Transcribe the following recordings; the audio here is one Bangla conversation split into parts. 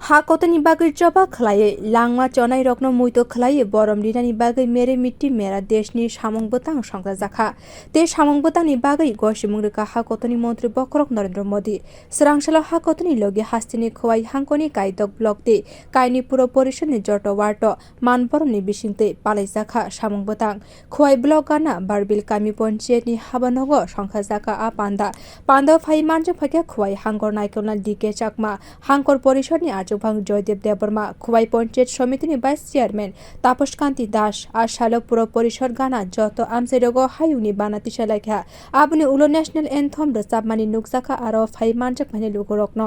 ha kotoni bagai joba khlai langma chonai rokno muito khlai borom dinani bagai mere mitti mera desh'ni samwng bwtang songsajakha te samwng bwtang ni bagai gosimung reka ha kotoni mantri bokrok Narendra Modi srangsala ha kotoni logi haste ni Khowai hangkoni kaidok block te kaini pura parisad ni Joto warto manborom ni bising te paraisad samwng bwtang Khowai block gana barbil kami panchayet ni habanogo songsajakha'Meri panda phawi manjak phaikha Khowai hangkor naikolnai D.K.Chakma hangkor parisad ni achugphang Khowai panchayet samiti ni vice chairman Tapaskanti Das আর শালক পুরো পরিষদ গানা যত আমসেরগো হায়ুনি বানাতি শালাইখা আপনি উলো ন্যাশনাল এনথম রসাবমানি নুকসাখা আর ফাই মানজাক মানে লুকরকন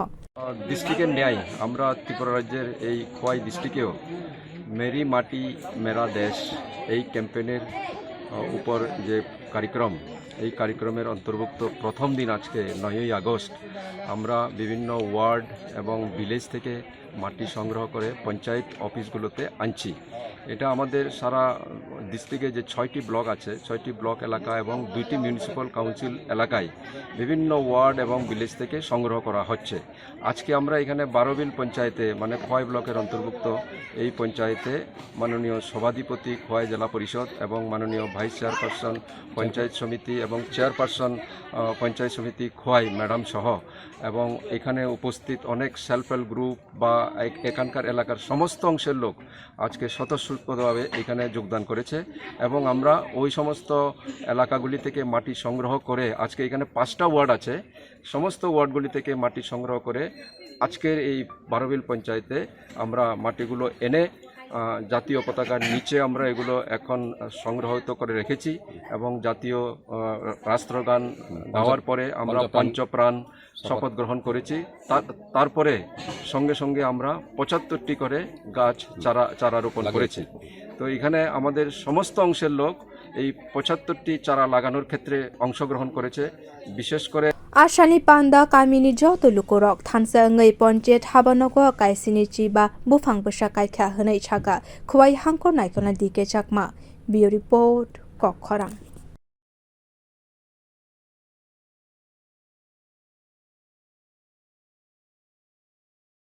ডিস্ট্রিক্টের ন্যায় আমরা ত্রিপুরা রাজ্যের এই খোয়াই ডিস্ট্রিক্টেও মেরি মাটি মেরা দেশ এই ক্যাম্পেইনের উপর যে কার্যক্রম এই কার্যক্রমের অন্তর্ভুক্ত প্রথম দিন আজকে 9ই আগস্ট আমরা বিভিন্ন ওয়ার্ড এবং ভিলেজ থেকে মাটি সংগ্রহ করে পঞ্চায়েত অফিসগুলোতে আনছি। এটা আমাদের সারা ডিস্ট্রিক্টে যে 6টি ব্লক আছে 6টি ব্লক এলাকা এবং 2টি মিউনিসিপ্যাল কাউন্সিল এলাকায় বিভিন্ন ওয়ার্ড এবং ভিলেজ থেকে সংগ্রহ করা হচ্ছে। আজকে আমরা এখানে 12 বিল পঞ্চায়েতে মানে খোয়াই ব্লকের অন্তর্ভুক্ত এই পঞ্চায়েতে মাননীয় সভাধিপতি খোয়াই জেলা পরিষদ এবং মাননীয় ভাইস চেয়ারপারসন পঞ্চায়েত সমিতি এবং চেয়ারপারসন পঞ্চায়েত সমিতি খোয়াই ম্যাডাম সহ এবং এখানে উপস্থিত অনেক সেলফ হেল্প গ্রুপ বা এখানকার এলাকার সমস্ত অংশের লোক আজকে স্বতঃস্ফূর্তভাবে এখানে যোগদান করেছে এবং আমরা ওই সমস্ত এলাকাগুলি থেকে মাটি সংগ্রহ করে আজকে এখানে 5টা ওয়ার্ড আছে সমস্ত ওয়ার্ডগুলি থেকে মাটি সংগ্রহ করে আজকের এই 12 বিল পঞ্চায়েতে আমরা মাটিগুলো এনে জাতীয় পতাকার নিচে আমরা এগুলো এখন সংগ্রহিত করে রেখেছি এবং জাতীয় রাষ্ট্রগান গাওয়ার পরে আমরা পঞ্চপ্রাণ শপথ গ্রহণ করেছি। তারপরে সঙ্গে সঙ্গে আমরা 75টি করে গাছ চারা রোপণ করেছি। তো এখানে আমাদের সমস্ত অংশের লোক এই 75টি চারা লাগানোর ক্ষেত্রে অংশগ্রহণ করেছে। বিশেষ করে আশানি পান্দা কামিনি যত লুকরক থানসাঙ্গै পঞ্চায়েত হাবানগো কাইসিনি চিবা বুফাং বসা কাইখা হनै ছাগা খোয়াই হাংকর নাইকলনai D.K.Chakma বিও রিপোর্ট কক্ষরাং।